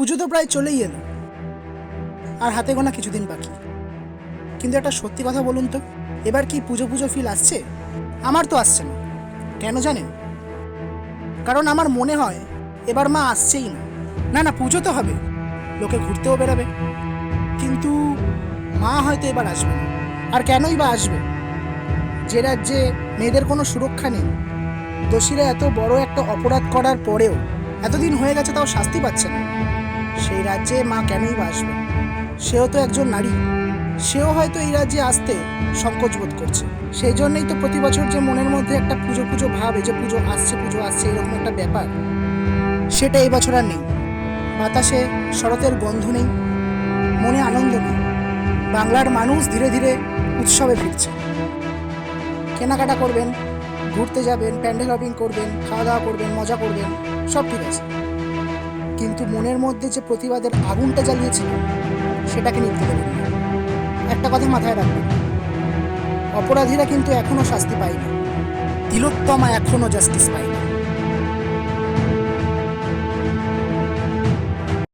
পুজো তো প্রায় চলেই এলো, আর হাতে গোনা কিছুদিন বাকি। কিন্তু একটা সত্যি কথা বলুন তো, এবার কি পুজো পুজো ফিল আসছে? আমার তো আসছে না। কেন জানেন? কারণ আমার মনে হয় এবার মা আসছেই না। না না, পুজো তো হবে, লোকে ঘুরতেও বেরোবে, কিন্তু মা হয়তো এবার আসবে না। আর কেনই বা আসবে? যে রাজ্যে মেয়েদের কোনো সুরক্ষা নেই, দোষীরা এত বড় একটা অপরাধ করার পরেও এতদিন হয়ে গেছে তাও শাস্তি পাচ্ছে না, সেই রাজ্যে মা কেনই বা আসবে? সেও তো একজন নারী, সেও হয়তো এই রাজ্যে আসতে সংকোচ বোধ করছে। সেই জন্যই তো প্রতি বছর যে মনের মধ্যে একটা পুজো পুজো ভাব, এই যে পুজো আসছে এরকম একটা ব্যাপার, সেটা এই বছর আর নেই। বাতাসে শরতের গন্ধ নেই, মনে আনন্দ নেই। বাংলার মানুষ ধীরে ধীরে উৎসবে ফিরছে। কেনাকাটা করবেন, ঘুরতে যাবেন, প্যান্ডেল হপিং করবেন, খাওয়া দাওয়া করবেন, মজা করবেন, সব ঠিক আছে, কিন্তু মনের মধ্যে যে প্রতিবাদের আগুনটা জ্বালিয়েছিল সেটাকে নিভতে দেবেন না। একটা কথা মাথায় রাখবেন, অপরাধীরা কিন্তু এখনো শাস্তি পায়নি, তিলোত্তমা এখনো জাস্টিস পায়নি।